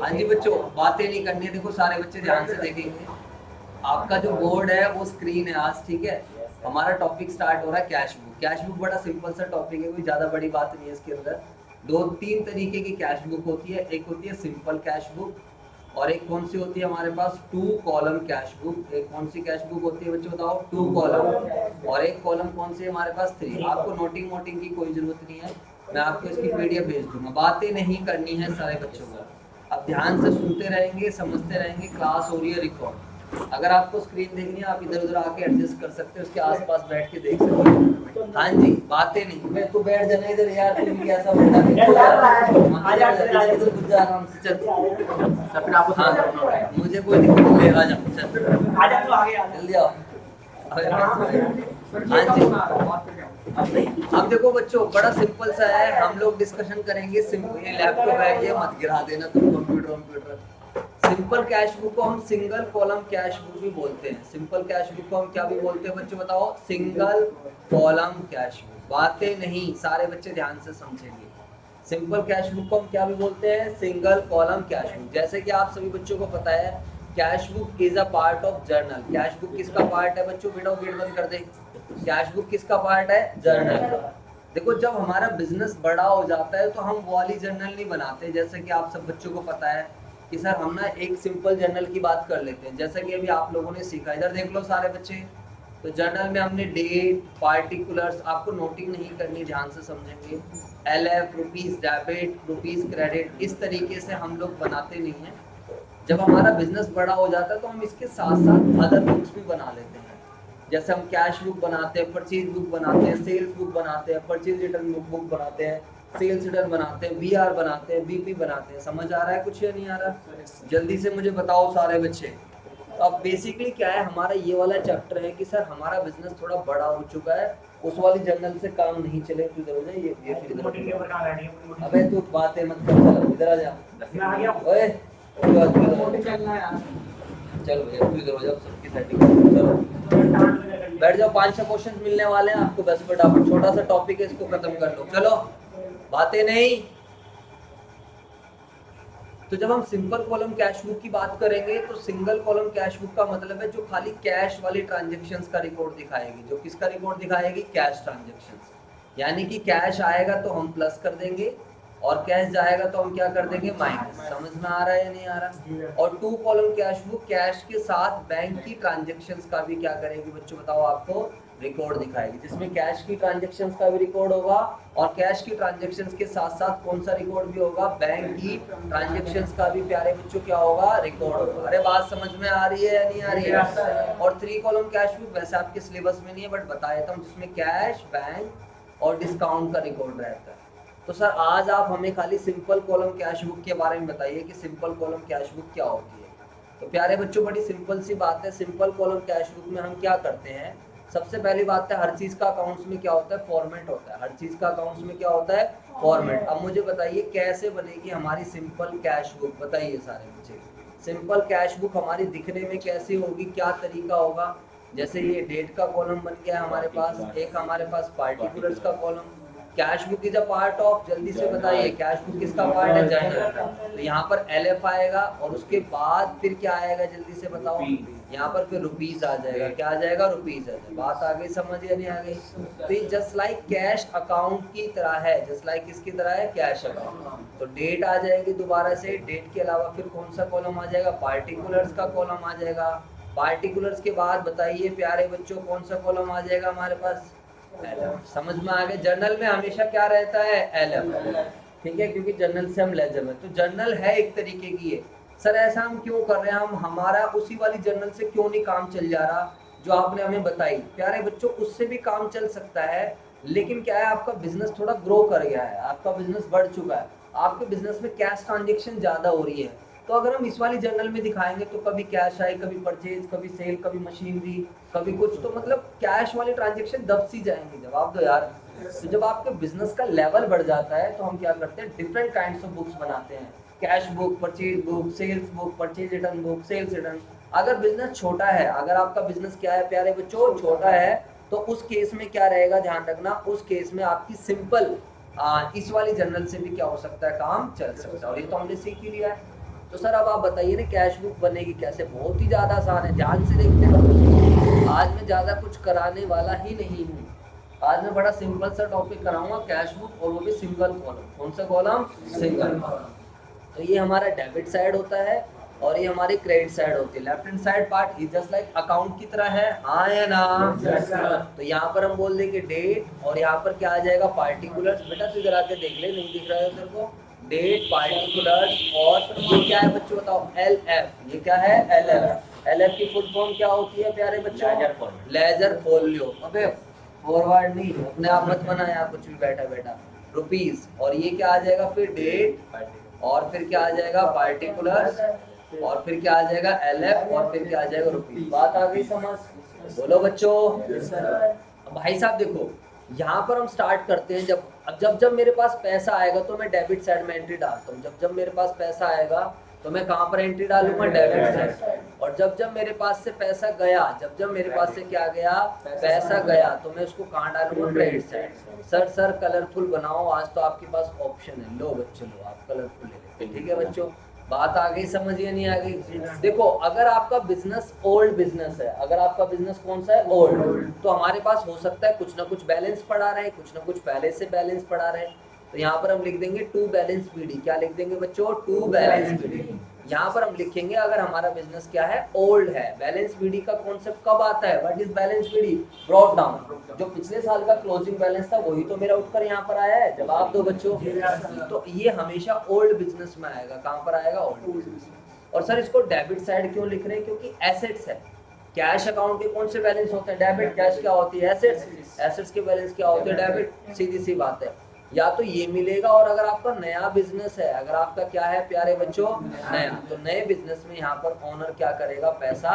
हाँ जी बच्चों, बातें नहीं करनी है। देखो सारे बच्चे ध्यान से देखेंगे। आपका जो बोर्ड है वो स्क्रीन है आज, ठीक है। हमारा टॉपिक स्टार्ट हो रहा है कैश बुक। कैश बुक बड़ा सिंपल सा टॉपिक है, कोई ज़्यादा बड़ी बात नहीं है इसके अंदर। दो तीन तरीके की कैश बुक होती है। एक होती है सिंपल कैश बुक, और एक कौन सी होती है हमारे पास, टू कॉलम कैश बुक। एक कौन सी कैश बुक होती है बच्चों बताओ, टू कॉलम। और एक कॉलम कौन सी है हमारे पास, थ्री। आपको नोटिंग वोटिंग की कोई जरूरत नहीं है, मैं आपको इसकी पीडीएफ भेज दूंगा। बातें नहीं करनी है सारे बच्चों को। अब ध्यान से सुनते रहेंगे, समझते रहेंगे। क्लास हो रही है रिकॉर्ड। अगर आपको स्क्रीन देखनी है आप इधर उधर आके एडजस्ट कर सकते हैं, उसके आसपास बैठ के देख सकते हैं। हाँ जी, बातें नहीं। मैं तो बैठ जाना इधर यार, तुम भी कैसा बंदा इधर घुस जा आराम से। चल फिर आपको हाँ, मुझे कोई दिक्कत नहीं है, आ जा चल जल्दी आओ। हाँ जी, अब देखो बच्चों बड़ा सिंपल सा है, हम लोग डिस्कशन करेंगे। ये लैपटॉप है, ये मत गिरा देना तुम, कंप्यूटर। सिंपल कैश बुक को हम सिंगल कॉलम कैश बुक भी बोलते हैं। सिंपल कैश बुक को हम क्या भी बोलते हैं बच्चों बताओ, सिंगल कॉलम कैश बुक। बातें नहीं, सारे बच्चे ध्यान से समझेंगे। सिंपल कैश बुक को हम क्या भी बोलते हैं, सिंगल कॉलम कैश बुक। जैसे कि आप सभी बच्चों को पता है, cash book is a part of journal. Cash book किसका पार्ट है बच्चों, बेटा गेट बंद कर दे। कैश बुक किसका पार्ट है, जर्नल का। देखो जब हमारा बिजनेस बड़ा हो जाता है तो हम वो वाली जर्नल नहीं बनाते। जैसे कि आप सब बच्चों को पता है कि सर हम ना एक सिंपल जर्नल की बात कर लेते हैं। जैसा कि अभी आप लोगों ने सीखा, इधर देख लो सारे बच्चे। तो जर्नल में हमने डेट, पार्टिकुलर्स, आपको नोटिंग नहीं करनी, ध्यान से समझेंगे। LF, rupees debit, rupees credit, इस तरीके से हम लोग बनाते नहीं हैं। जब हमारा बिजनेस बड़ा हो जाता है तो हम इसके साथ साथ अदर बुक्स भी बना लेते हैं। जैसे हम कैश बुक बनाते हैं, परचेज बुक बनाते हैं, सेल्स बुक बनाते हैं, परचेज रिटर्न बुक बनाते हैं, सेल्स रिटर्न बनाते हैं, BR बनाते हैं, BP बनाते हैं। समझ आ रहा है कुछ या नहीं आ रहा, जल्दी से मुझे बताओ सारे बच्चे। तो अब बेसिकली क्या है, हमारा ये वाला चैप्टर है कि सर हमारा बिजनेस थोड़ा बड़ा हो चुका है, उस वाली जर्नल से काम नहीं चले। तू इधर हो जाए, ये इधर। अबे तू बातें मत कर, चल इधर आ जा। ओए चलो भैया तू इधर हो जाओ, सबकी सेटिंग चलो बैठ जाओ। 5-6 क्वेश्चन मिलने वाले हैं आपको, बस फटाफट छोटा सा टॉपिक है, इसको खत्म कर लो। चलो बातें नहीं। तो जब हम सिंपल कॉलम कैश बुक की बात करेंगे तो सिंगल कॉलम कैश बुक का मतलब है जो खाली कैश वाली ट्रांजैक्शंस का रिकॉर्ड दिखाएगी। जो किसका रिकॉर्ड दिखाएगी, कैश ट्रांजैक्शंस। यानी कि कैश आएगा तो हम प्लस कर देंगे, और कैश जाएगा तो हम क्या कर देंगे, माइनस। समझ में आ रहा है या नहीं आ रहा। और two column cash book cash के साथ बैंक की ट्रांजैक्शंस का भी क्या करेगी बच्चों बताओ, आपको रिकॉर्ड दिखाएगी, जिसमें कैश की ट्रांजैक्शंस का भी रिकॉर्ड होगा, और कैश की ट्रांजैक्शंस के साथ साथ कौन सा रिकॉर्ड भी होगा, बैंक की ट्रांजैक्शंस का भी प्यारे बच्चों क्या होगा, रिकॉर्ड होगा। अरे बात समझ में आ रही है या नहीं आ रही है। और थ्री कॉलम कैश बुक वैसे आपके सिलेबस में नहीं है, बट बता देता हूँ, जिसमें कैश, बैंक और डिस्काउंट का रिकॉर्ड रहता है। तो सर आज आप हमें खाली सिंपल कॉलम कैश बुक के बारे में बताइए कि सिंपल कॉलम कैश बुक क्या होती है। तो प्यारे बच्चों बड़ी सिंपल सी बात है। सिंपल कॉलम कैश बुक में हम क्या करते हैं, सबसे पहली बात है, हर चीज का अकाउंट्स में क्या होता है, फॉर्मेट होता है। हर चीज का अकाउंट्स में क्या होता है, फॉर्मेट। अब मुझे बताइए कैसे बनेगी हमारी सिंपल कैश बुक, बताइए सारे बच्चे। सिंपल कैश बुक हमारी दिखने में कैसी होगी, क्या तरीका होगा। जैसे ये डेट का कॉलम बन गया है हमारे पास, एक हमारे पास पार्टिकुलर्स का column. Cash book is a part of, जल्दी से बताइए कैश बुक किसका पार्ट है, जर्नल का। तो यहाँ पर LF आएगा, और उसके बाद फिर क्या आएगा जल्दी से बताओ, यहाँ पर फिर रुपीज आ जाएगा। क्या आ जाएगा, रुपीज आ जाएगा। बात आ गई समझ या नहीं आ गई। तो ये जस्ट लाइक कैश अकाउंट की तरह है, जस्ट लाइक किसकी तरह है, कैश अकाउंट। तो डेट आ जाएगी दोबारा से, डेट के अलावा फिर कौन सा कॉलम आ जाएगा, पार्टिकुलर्स का कॉलम आ जाएगा। पार्टिकुलर्स के बाद बताइए प्यारे बच्चों कौन सा कॉलम आ जाएगा हमारे पास, LF। समझ में आ गया। जर्नल में हमेशा क्या रहता है, LF, ठीक है, क्योंकि जर्नल से हम लेजर में, तो जर्नल है एक तरीके की है। सर ऐसा हम क्यों कर रहे हैं, हम हमारा उसी वाली जर्नल से क्यों नहीं काम चल जा रहा जो आपने हमें बताई। प्यारे बच्चों उससे भी काम चल सकता है, लेकिन क्या है, आपका बिजनेस थोड़ा ग्रो कर गया है, आपका बिजनेस बढ़ चुका है, आपके बिजनेस में कैश ट्रांजेक्शन ज्यादा हो रही है। तो अगर हम इस वाली जर्नल में दिखाएंगे तो कभी कैश आए, कभी परचेज, कभी सेल, कभी मशीनरी, कभी कुछ, तो मतलब कैश वाली ट्रांजेक्शन दब सी जाएंगी। जवाब दो यार। तो जब आपके बिजनेस का लेवल बढ़ जाता है तो हम क्या करते हैं, डिफरेंट काइंड्स ऑफ बुक्स बनाते हैं। Cash book, purchase book, sales book, purchase return book, sales return. अगर बिजनेस छोटा है, अगर आपका बिजनेस क्या है प्यारे बच्चों, छोटा है, तो उस केस में क्या रहेगा, ध्यान रखना, उस केस में आपकी सिंपल इस वाली जर्नल से भी क्या हो सकता है, काम चल सकता है। और ये तो हमने सीख ही लिया है। तो सर अब आप बताइए ना कैश बुक बनेगी कैसे? बहुत ही ज़्यादा आसान है, ध्यान से देखते रहो। आज मैं ज़्यादा कुछ कराने वाला ही नहीं हूँ। आज मैं बड़ा सिंपल सा टॉपिक कराऊंगा कैश बुक, और वो भी सिंगल कॉलम। कौन सा कॉलम? Single column. तो ये हमारा डेबिट साइड होता है और ये हमारी क्रेडिट साइड होती है। Left hand side part is just like account की तरह है, हाँ या ना? तो यहाँ पर हम बोल देंगे डेट, और यहाँ पर क्या आ जाएगा? पार्टिकुलर्स। बेटा तू इधर आके देख ले, नहीं दिख रहा है तेरे को? डेट, पार्टिकुलर्स, और ये क्या है बच्चों बताओ? L F. ये क्या है? L F. एल एफ की फुल फॉर्म क्या होती है प्यारे बच्चों? Ledger folio. अबे फॉरवर्ड नहीं, अपने आप मत बनाया कुछ भी बैठा बैठा। रुपीज। और ये क्या आ जाएगा फिर? डेट, और फिर क्या आ जाएगा? पार्टिकुलर्स, और फिर क्या आ जाएगा? एलएफ, और फिर क्या आ जाएगा? रुपीज। बात आ गई समझ? बोलो बच्चों। भाई साहब देखो, यहाँ पर हम स्टार्ट करते हैं। जब जब मेरे पास पैसा आएगा तो मैं डेबिट साइड में एंट्री डालता हूँ। जब जब मेरे पास पैसा आएगा तो मैं कहाँ पर एंट्री डालूंगा? Debit side. और जब जब मेरे पास से पैसा गया, जब जब मेरे पास से क्या गया? पैसा गया, तो मैं उसको कहाँ डालूंगा? Credit side. सर कलरफुल बनाओ, आज तो आपके पास ऑप्शन है। लो बच्चों लो, आप कलरफुल ले लेते, ठीक है बच्चों? बात आ गई समझ या नहीं आ गई? देखो अगर आपका बिजनेस ओल्ड बिजनेस है, अगर आपका बिजनेस कौन सा है? ओल्ड, तो हमारे पास हो सकता है कुछ ना कुछ बैलेंस पड़ा रहे, कुछ ना कुछ पहले से बैलेंस पड़ा रहे। तो यहाँ पर हम लिख देंगे टू बैलेंस बीडी। क्या लिख देंगे बच्चों? To balance B D. यहाँ पर हम लिखेंगे अगर हमारा बिजनेस क्या है? ओल्ड है। बैलेंस बीडी का कॉन्सेप्ट कब आता है? What is balance B D? Brought down. जो पिछले साल का क्लोजिंग बैलेंस था वही तो मेरा उठकर यहाँ पर आया है। जवाब दो बच्चों। तो ये हमेशा ओल्ड बिजनेस में आएगा। कहाँ पर आएगा? Old business. और सर इसको डेबिट साइड क्यों लिख रहे हैं? क्योंकि एसेट्स है। कैश अकाउंट के कौन से बैलेंस होते हैं? डेबिट। कैश क्या होती है? एसेट्स। एसेट्स के बैलेंस क्या होते हैं? डेबिट। सीधी सी बात है। या तो ये मिलेगा, और अगर आपका नया बिजनेस है, अगर आपका क्या है प्यारे बच्चों? नया, तो नए बिजनेस में यहाँ पर ओनर क्या करेगा? पैसा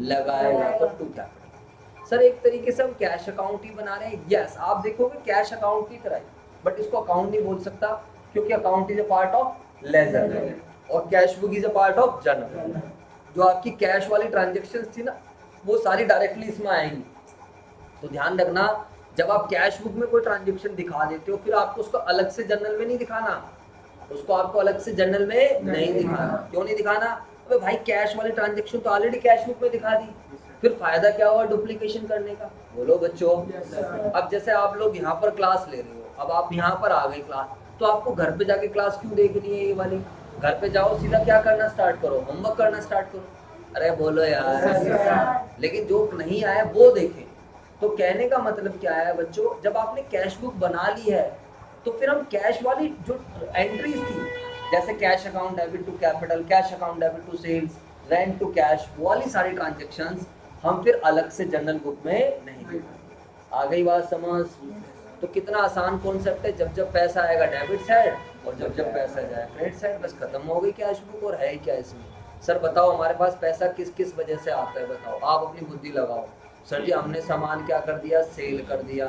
लगाएगा। तो टू कैपिटल। सर एक तरीके से हम कैश अकाउंट ही बना रहे हैं। यस, आप देखोगे कैश अकाउंट की तरह, बट इसको अकाउंट नहीं बोल सकता क्योंकि account is a part of ledger और cash book is a part of journal. जो आपकी कैश वाली ट्रांजेक्शन थी ना, वो सारी डायरेक्टली इसमें आएंगी। तो ध्यान रखना, जब आप कैश बुक में कोई ट्रांजेक्शन दिखा देते हो, फिर आपको उसको अलग से जर्नल में नहीं दिखाना। उसको आपको अलग से जर्नल में नहीं दिखाना। क्यों नहीं दिखाना? अबे भाई कैश वाली ट्रांजेक्शन तो ऑलरेडी कैश बुक में दिखा दी, फिर फायदा क्या हुआ डुप्लीकेशन करने का? बोलो बच्चों। अब जैसे आप लोग यहाँ पर क्लास ले रहे हो, अब आप यहाँ पर आ गए क्लास, तो आपको घर पे जाके क्लास क्यों देखनी है ये वाली? घर पे जाओ, सीधा क्या करना स्टार्ट करो? होमवर्क करना स्टार्ट करो। अरे बोलो यार। लेकिन जो नहीं आया वो देखें। तो कहने का मतलब क्या है बच्चों, जब आपने कैश बुक बना ली है तो फिर हम कैश वाली जो एंट्रीज थी, जैसे cash account debit to capital, cash account debit to sales, rent to cash, वो वाली सारी ट्रांजेक्शंस हम फिर अलग से जनरल बुक में नहीं देंगे। आ गई बात समझ? तो कितना आसान कॉन्सेप्ट है। जब जब पैसा आएगा डेबिट साइड, और जब जब पैसा जाए क्रेडिट साइड, बस खत्म हो गई कैश बुक। और है ही क्या इसमें? सर बताओ हमारे पास पैसा किस किस वजह से आता है? बताओ, आप अपनी बुद्धि लगाओ। सर जी हमने सामान क्या कर दिया? सेल कर दिया,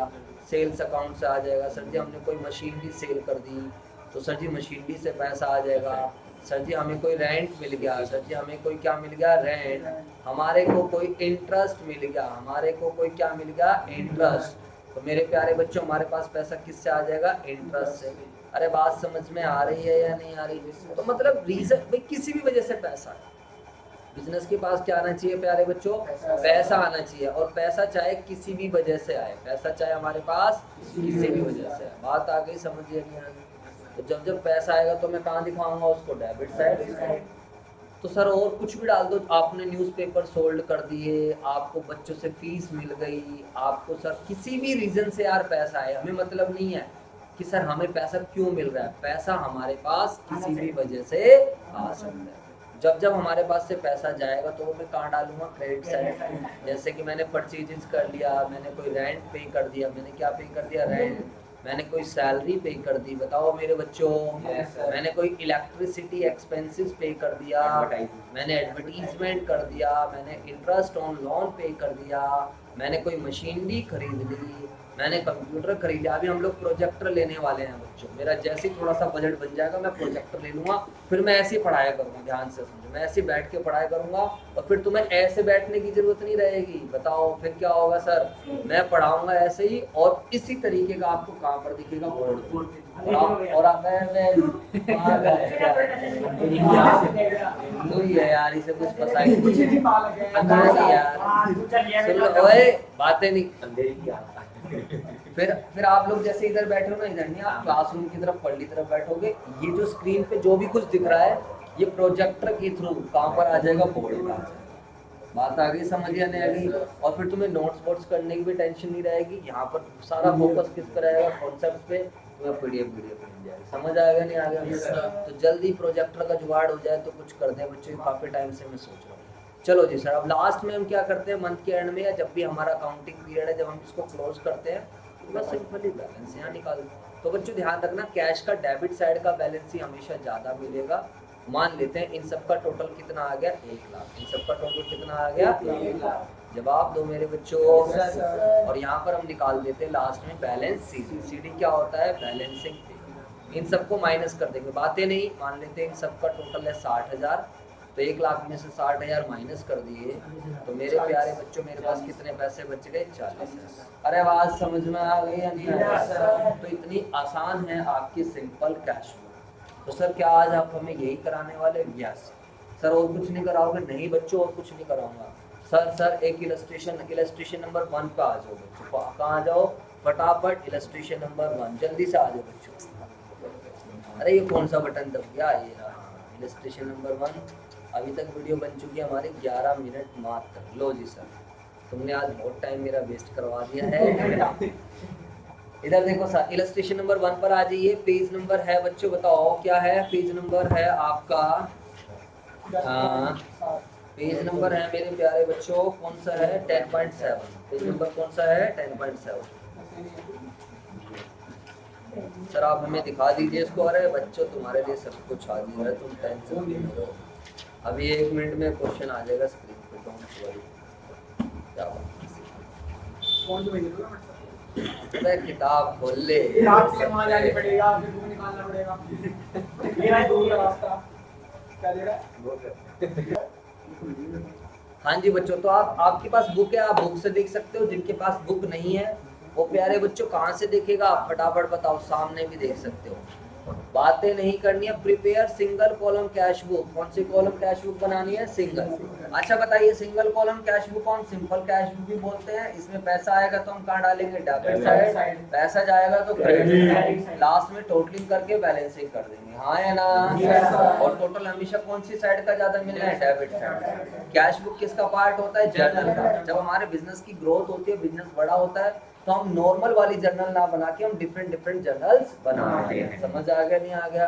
सेल्स अकाउंट से आ जाएगा। सर जी हमने कोई मशीनरी सेल कर दी, तो सर जी मशीनरी से पैसा आ जाएगा। सर जी हमें कोई रेंट मिल गया, सर जी हमें कोई क्या मिल गया? रेंट। हमारे को कोई इंटरेस्ट मिल गया, हमारे को कोई क्या मिल गया? इंटरेस्ट। तो मेरे प्यारे बच्चों हमारे पास पैसा किससे आ जाएगा? इंटरेस्ट से। अरे बात समझ में आ रही है या नहीं आ रही? तो मतलब रीजन भाई किसी भी वजह से पैसा है। बिजनेस के पास क्या आना चाहिए प्यारे बच्चों? पैसा आना चाहिए। और पैसा चाहे किसी भी वजह से आए, पैसा चाहे हमारे पास किसी भी वजह से आए। बात आ गई समझिए नहीं आ गई? तो जब जब पैसा आएगा तो मैं कहाँ दिखाऊंगा उसको? Debit side. तो सर और कुछ भी डाल दो, आपने न्यूज़पेपर सोल्ड कर दिए, आपको बच्चों से फीस मिल गई, आपको सर किसी भी रीजन से यार पैसा आए, हमें मतलब नहीं है कि सर हमें पैसा क्यों मिल रहा है। पैसा हमारे पास किसी भी वजह से आ सकता है। जब जब हमारे पास से पैसा जाएगा तो वो मैं कहाँ डालूंगा? Credit side. जैसे कि मैंने परचेजेस कर लिया, मैंने कोई रेंट पे कर दिया, मैंने क्या पे कर दिया? रेंट। मैंने कोई सैलरी पे कर दी, बताओ मेरे बच्चों। मैंने कोई इलेक्ट्रिसिटी एक्सपेंसेस पे कर दिया, मैंने एडवर्टीजमेंट कर दिया, मैंने इंटरेस्ट ऑन लोन पे कर दिया, मैंने कोई मशीनरी खरीद ली, मैंने कंप्यूटर खरीद लिया। अभी हम लोग प्रोजेक्टर लेने वाले हैं बच्चों। मेरा जैसे ही थोड़ा सा बजट बन जाएगा मैं प्रोजेक्टर ले लूँगा, फिर मैं ऐसे ही पढ़ाया करूँगा। ध्यान से समझो, मैं ऐसे बैठ के पढ़ाया करूँगा और फिर तुम्हें ऐसे बैठने की जरूरत नहीं रहेगी। बताओ फिर क्या होगा? सर मैं पढ़ाऊँगा ऐसे ही, और इसी तरीके का आपको कहाँ पर दिखेगा? बोर्ड। और आप हिंदू ही है यार, इसे कुछ पता ही नहीं यार। सुन लो ओए, बातें नहीं। फिर आप लोग जैसे इधर बैठे हो ना, इधर नहीं, आप क्लासरूम की तरफ पढ़ली तरफ बैठोगे, ये जो स्क्रीन पे जो भी कुछ दिख रहा है ये प्रोजेक्टर के थ्रू कहाँ पर आ जाएगा, बोर्ड पर आ जाएगा। बात आ गई, समझ या नहीं आ गई? और फिर तुम्हें नोट्स वोट्स करने की भी टेंशन नहीं रहेगी, यहाँ पर सारा फोकस किस पर रहेगा, कॉन्सेप्ट पे। तुम्हें पीडीएफ मिल जाएगी, समझ आएगा नहीं आ गया? तो जल्दी प्रोजेक्टर का जुगाड़ हो जाए तो कुछ कर दें बच्चों, काफी टाइम से मैं सोच रहा हूँ। चलो जी सर, अब लास्ट में हम क्या करते हैं, मंथ के एंड में या जब भी हमारा काउंटिंग पीरियड है, जब हम इसको क्लोज करते हैं, तो बस सिंपली बैलेंस यहाँ निकाल दो। तो बच्चों ध्यान रखना, कैश का डेबिट साइड का बैलेंस ही हमेशा ज़्यादा मिलेगा। मान लेते हैं इन सब का टोटल कितना आ गया, 1 लाख। इन सब का टोटल कितना आ गया, 1 लाख। जवाब दो मेरे बच्चों। और यहाँ पर हम निकाल देते हैं लास्ट में बैलेंस सीडी। सीडी क्या होता है, बैलेंसिंग। इन सबको माइनस कर देंगे, बातें नहीं। मान लेते हैं इन सबका टोटल है 60,000, तो 1 लाख में से 60,000 माइनस कर दिए, तो मेरे प्यारे बच्चों मेरे पास कितने पैसे बच गए, 40। अरे आवाज समझ में आ गई या नहीं? तो इतनी आसान है आपकी सिंपल कैश फ्लो। तो सर क्या आज आप हमें यही कराने वाले? Yes sir. और कुछ नहीं कराओगे? नहीं बच्चों, और कुछ नहीं कराऊंगा सर एक इलस्ट्रेशन नंबर 1 पे आ जाओ बच्चों। कहाँ आ जाओ फटाफट, इलस्ट्रेशन नंबर 1 जल्दी से आ जाओ बच्चों। अरे ये कौन सा बटन दब गया, ये रहा इलस्ट्रेशन नंबर 1। अभी तक वीडियो बन चुकी है हमारी 11 मिनट मात्र। लो जी सर, तुमने आज बहुत टाइम मेरा वेस्ट करवा दिया है। इधर देखो सर, इलस्ट्रेशन नंबर 1 पर आ जाइए। पेज नंबर है बच्चों, बताओ क्या है? पेज नंबर है आपका, पेज नंबर है मेरे प्यारे बच्चों, कौन सा है? 10.7। पेज नंबर कौन सा है? 10.7। सर आप हमें दिखा दीजिए इसको। अरे बच्चों तुम्हारे लिए सब कुछ आ गया है, तुम टेंशन नहीं लो। अभी 1 मिनट में क्वेश्चन आ जाएगा स्क्रीन पे, डोंट वरी। क्या अरे किताब खोल ले, वहाँ जाना पड़ेगा, फिर बुक निकालना पड़ेगा। ये है दूर का रास्ता, क्या दे रहा है? हाँ जी बच्चों, तो आपके पास बुक है, आप बुक से देख सकते हो। जिनके पास बुक नहीं है वो प्यारे बच्चों कहाँ से देखेगा, आप फटाफट बताओ। सामने भी देख सकते हो, बातें नहीं करनी है। Prepare single column cash book. कौन सी कॉलम कैश बुक बनानी है? सिंगल। अच्छा बताइए, सिंगल कॉलम कैश बुक और सिंपल कैश बुक भी बोलते हैं। इसमें पैसा आएगा तो हम कहाँ डालेंगे, डेबिट साइड। पैसा जाएगा तो क्रेडिट साइड। लास्ट में टोटलिंग करके बैलेंसिंग कर देंगे, हाँ या ना? और टोटल हमेशा कौन सी साइड का ज्यादा मिलना है, डेबिट साइड। कैश बुक किसका पार्ट होता है, जर्नल का। जब हमारे बिजनेस की ग्रोथ होती है, बिजनेस बड़ा होता है, तो हम नॉर्मल वाली जर्नल ना बना के हम डिफरेंट जर्नल्स बनाते हैं। समझ आ गया नहीं आ गया?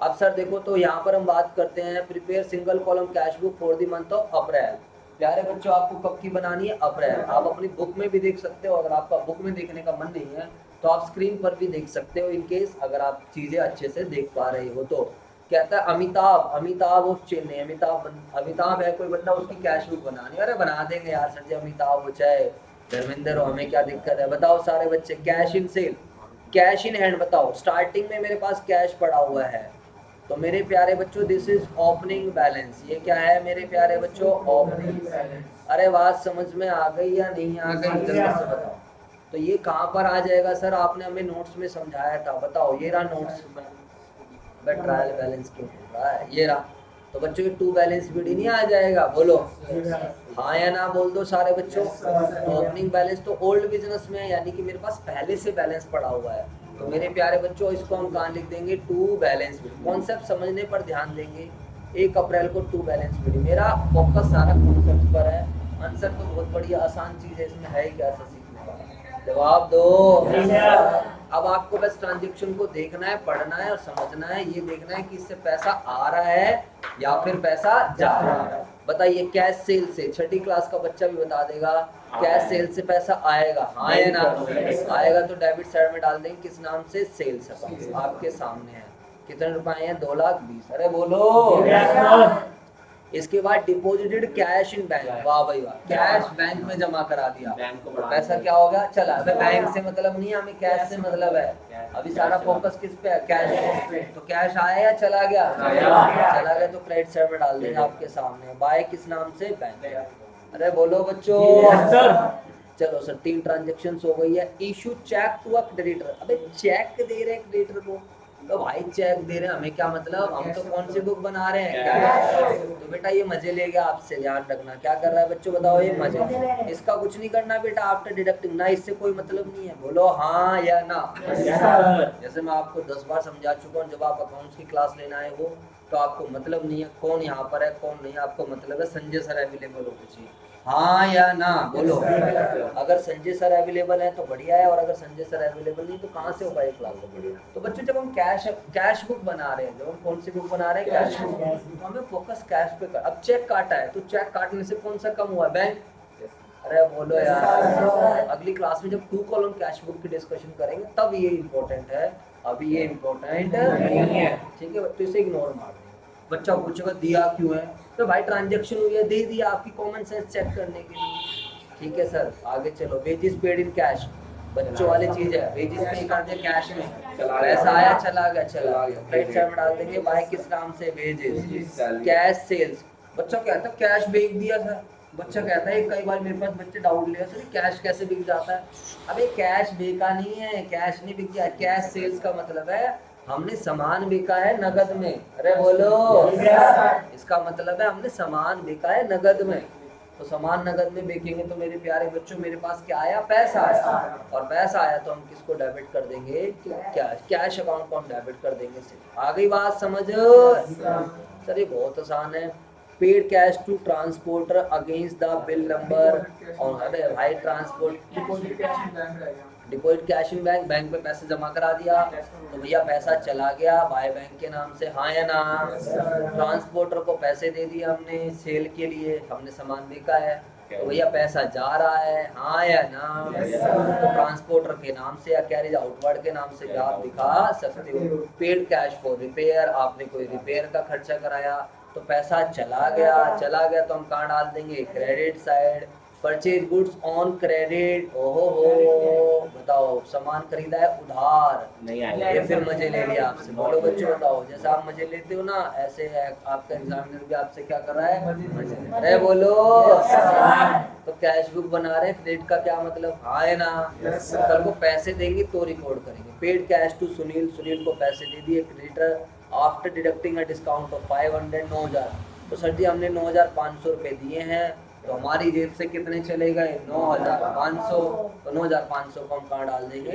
अब सर देखो, तो यहाँ पर हम बात करते हैं prepare single column cash book for the month of April. प्यारे बच्चों आपको कब की बनानी है, अप्रैल। आप अपनी बुक में भी देख सकते हो, अगर आपका बुक में देखने का मन नहीं है तो आप स्क्रीन पर भी देख सकते हो, इन केस अगर आप चीजें अच्छे से देख पा रहे हो तो। कहता है अमिताभ ऑफ चेन्नई, अमिताभ है कोई बंदा, उसकी कैश बुक बनानी है। अरे बना देंगे यार सर जी, अमिताभ हो चाहे धर्मेंद्र हो, हमें क्या दिक्कत है? बताओ सारे बच्चे, cash in sale, cash in hand. बताओ स्टार्टिंग में मेरे पास कैश पड़ा हुआ है, तो मेरे प्यारे बच्चों दिस इज ओपनिंग बैलेंस। ये क्या है मेरे प्यारे बच्चों, ओपनिंग बैलेंस। अरे बात समझ में आ गई या नहीं आ गई, जल्दी से बताओ। तो ये कहाँ पर आ जाएगा सर? आपने हमें नोट्स में समझाया था, बताओ। ये रहा नोट्स में, ट्रायल बैलेंस क्यों हो रहा है, ये रहा। तो बच्चों ये टू बैलेंस बीडी नहीं आ जाएगा, बोलो हाँ या ना बोल दो सारे बच्चों। ओपनिंग बैलेंस तो ओल्ड बिजनेस में है, यानी कि मेरे पास पहले से बैलेंस पड़ा हुआ है। तो मेरे प्यारे बच्चों इसको हम कहाँ लिख देंगे, टू बैलेंस बीडी। कॉन्सेप्ट समझने पर ध्यान देंगे। 1 अप्रैल को टू बैलेंस बीडी, मेरा फोकस सारा कॉन्सेप्ट पर है। आंसर तो बहुत बढ़िया आसान चीज है, इसमें है ही क्या सीखने वाला, जवाब दो। अब आपको बस ट्रांजैक्शन को देखना है, पढ़ना है और समझना है। ये देखना है कि इससे पैसा आ रहा है या फिर पैसा जा रहा है। बताइए, कैश सेल से, 6ठी क्लास का बच्चा भी बता देगा, कैश सेल से पैसा आएगा, हाँ या ना? आएगा तो डेबिट साइड में डाल देंगे, किस नाम से, सेल्स अकाउंट। आपके सामने है, कितने रुपए हैं, 2,20,000। अरे बोलो। इसके बाद डिपॉजिटेड कैश इन बैंक, वाह भाई वाह, कैश बैंक में जमा करा दिया, पैसा क्या होगा, चला। बैंक से मतलब नहीं है हमें, कैश से मतलब है। अभी सारा फोकस किस पे है, कैश पे। तो कैश आया या चला गया, चला गया तो क्रेडिट साइड में डाल देंगे आपके सामने, बाय किस नाम से, बैंक। अरे बोलो बच्चों, चलो सर 3 ट्रांजेक्शन हो गई है। Issue cheque to a creditor, अबे चेक दे रहे हैं क्रेडिटर को, तो भाई चेक दे रहे हैं हमें क्या मतलब, हम तो कौन सी बुक बना रहे हैं क्या? तो बेटा ये मजे लेगा आपसे, ध्यान रखना। क्या कर रहा है बच्चों बताओ, ये मजे, इसका कुछ नहीं करना बेटा आफ्टर डिडक्टिंग, ना इससे कोई मतलब नहीं है, बोलो हाँ या ना। जैसे मैं आपको 10 बार समझा चुका हूँ, जब आप अकाउंट्स की क्लास लेना आए हो तो आपको मतलब नहीं है कौन यहाँ पर है कौन नहीं, आपको मतलब है संजय सर अवेलेबल होने चाहिए, हाँ या ना बोलो। अगर संजय सर अवेलेबल है तो बढ़िया है, और अगर संजय सर अवेलेबल नहीं तो कहाँ से होगा ये क्लास? तो बढ़िया। तो बच्चों जब हम कैश बुक बना रहे हैं, जब हम कौन सी बुक बना रहे हैं कैश बुक, तो हमें फोकस कैश पे कर। अब चेक काटा है तो चेक काटने से कौन सा कम हुआ? बैंक। अरे बोलो यार, अगली क्लास में जब 2 कॉलम कैश बुक की डिस्कशन करेंगे तब ये इम्पोर्टेंट है, अभी ये इम्पोर्टेंट नहीं है, ठीक है? तो इसे इग्नोर मार दें। बच्चा पूछेगा दिया क्यों है, तो भाई ट्रांजेक्शन हुई है दे दिया, आपकी कॉमन सेंस चेक करने के लिए, ठीक है सर? आगे चलो, वेजेस पेड इन कैश, बच्चों वाली चीज है, वेजेस पे कर दे कैश में, पैसा आया चला गया क्रेडिट साइड में डाल देंगे, बाय किस नाम से? वेजेस। कैश सेल्स, बच्चा कहता है कैश बेच दिया सर, बच्चा कहता है कई बार मेरे पास बच्चे डाउट लिया सर कैश कैसे बिक जाता है? अबे कैश बेचा नहीं है, कैश नहीं बिक गया, कैश सेल्स का मतलब है हमने सामान बेचा है नगद में, अरे बोलो, इसका मतलब है हमने सामान बेचा है नगद में। तो सामान नगद में बेचेंगे तो मेरे प्यारे बच्चों मेरे पास क्या आया? पैसा आया, और पैसा आया तो हम किसको डेबिट कर देंगे? कैश अकाउंट को हम डेबिट कर देंगे। आ गई बात समझ? सर ये बहुत आसान है। Paid cash to transporter against the bill number, और अरे भाई transport deposit cash in bank, bank में पैसे जमा करा दिया तो भैया पैसा चला गया बाय बैंक के नाम से, हाँ या ना? ट्रांसपोर्टर को पैसे दे दिए हमने सेल के लिए, हमने सामान बेचा है तो भैया पैसा जा रहा है, हाँ या ना? तो ट्रांसपोर्टर के नाम से या कैरेज आउटवर्ड के नाम से भी आप दिखा सकते हो। पेड कैश फॉर रिपेयर, आपने कोई रिपेयर का खर्चा कराया तो पैसा चला गया तो हम कहाँ डाल देंगे? Credit side. Purchase goods on credit, ओहो हो, बताओ सामान खरीदा है उधार, नहीं आया ये फिर मजे ले लिया आपसे, बोलो बच्चों बताओ, जैसे आप मजे लेते हो ना ऐसे आपका एग्जामिनर भी आपसे क्या कर रहा है? मजे। अरे बोलो, तो कैश बुक बना रहे हैं, क्रेडिट का क्या मतलब? हाँ है ना? कल को पैसे देंगे तो रिकॉर्ड करेंगे। Paid cash to Sunil, Sunil को पैसे दे दिए creditor after deducting a discount of 500, 9000, तो सर जी हमने 9500 रुपये दिए हैं तो हमारी जेब से कितने चले गए? 9500, तो 9500 को हम कहाँ डाल देंगे?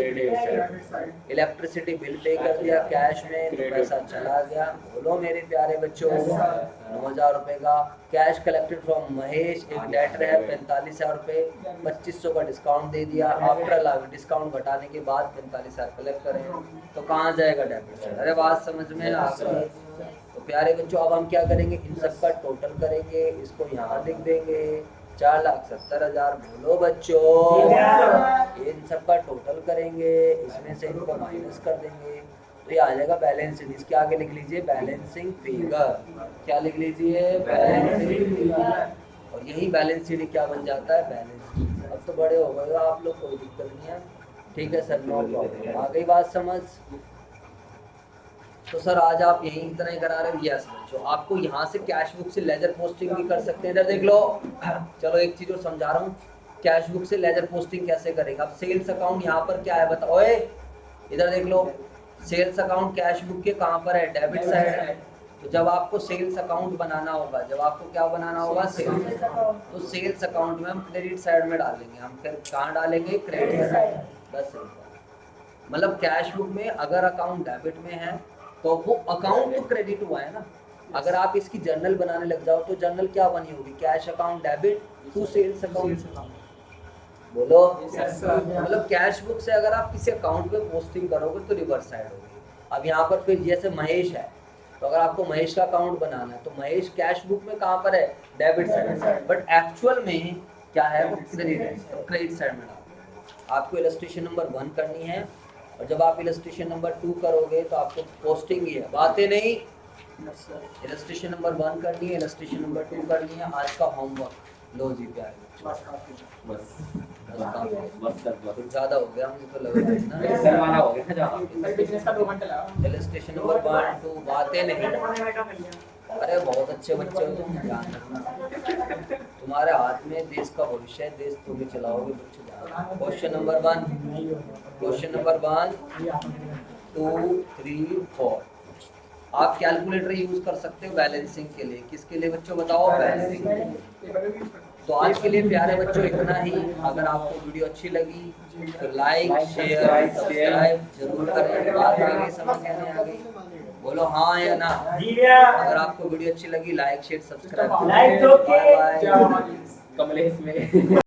इलेक्ट्रिसिटी बिल पे कर दिया कैश में तो पैसा चला गया, बोलो मेरे प्यारे बच्चों 9000 रुपये का। कैश कलेक्टेड फ्रॉम महेश, एक लेटर है 45,000 रुपये, 2500 का डिस्काउंट दे दिया, आफ्टर डिस्काउंट घटाने के बाद 45,000 कलेक्ट करें तो कहाँ जाएगा? डेबिट। अरे बात समझ में आ गई? तो प्यारे बच्चों अब हम क्या करेंगे? इन सब का टोटल करेंगे, इसको यहाँ लिख देंगे 4,70,000, बोलो बच्चों, इन सब का टोटल करेंगे, इसमें से इनको माइनस कर देंगे तो ये आ जाएगा बैलेंस शीट। इसके आगे लिख लीजिए बैलेंसिंग फिगर, क्या लिख लीजिए? बैलेंसिंग फिगर, और यही बैलेंस शीट क्या बन जाता है? Balance sheet. अब तो बड़े हो गए हो आप लोग, कोई दिक्कत नहीं है, ठीक है सर, नो प्रॉब्लम। आ गई बात समझ? तो सर आज आप यही इतना ही करा रहे हो? यस बच्चों, आपको यहाँ से कैश बुक से लेजर पोस्टिंग भी कर सकते हैं, इधर देख लो। चलो एक चीज और समझा रहा हूँ, कैश बुक से लेजर पोस्टिंग कैसे करेगा। अब सेल्स अकाउंट यहाँ पर क्या है बताओ, इधर देख लो, सेल्स अकाउंट कैश बुक के कहाँ पर है? डेबिट साइड है। तो जब आपको सेल्स अकाउंट बनाना होगा, जब आपको क्या बनाना होगा? सेल्स, तो सेल्स अकाउंट में हम क्रेडिट साइड में डालेंगे, हम फिर कहाँ डालेंगे? Credit side. बस मतलब कैश बुक में अगर अकाउंट डेबिट में है तो वो अकाउंट तो क्रेडिट हुआ है ना। अगर आप इसकी जर्नल बनाने लग जाओ तो जर्नल क्या बनी होगी? Cash account debit to sales account, बोलो। मतलब कैश बुक से अगर आप किसी अकाउंट में पोस्टिंग करोगे तो रिवर्स साइड होगी। अब यहाँ पर फिर जैसे महेश है तो अगर आपको महेश का अकाउंट बनाना है तो महेश कैश बुक में कहाँ पर है? डेबिट साइड, बट एक्चुअल में क्या है? वो क्रेडिट है, तो क्रेडिट साइड में आपको इलस्ट्रेशन नंबर 1 करनी है, और जब आप इलस्ट्रेशन नंबर 2 करोगे तो आपको पोस्टिंग ही है, बातें नहीं। इलस्ट्रेशन नंबर 1 करनी है, इलस्ट्रेशन नंबर 2 करनी है। आज का होमवर्क लो जी प्यारे, बस ज़्यादा हो गया मुझे तो लग रहा है। इलस्ट्रेशन नंबर 1, 2, बातें नहीं। अरे बहुत अच्छे बच्चे हो तुम, ध्यान रखना। तुम्हारे हाथ में देश का भविष्य है, देश तुम्हें चलाओगे बच्चों। Question number 1, question number 1 2 3 4। आप कैलकुलेटर यूज कर सकते हो बैलेंसिंग के लिए। किसके लिए बच्चों बताओ? बैलेंसिंग। तो आज के लिए प्यारे बच्चों इतना ही। अगर आपको वीडियो अच्छी लगी तो लाइक शेयर सब्सक्राइब जरूर करें। बात आगे समझ में आ गई? बोलो हाँ या ना। अगर आपको वीडियो अच्छी लगी लाइक शेयर सब्सक्राइब लाइक तो बाय बाय। कमलेश में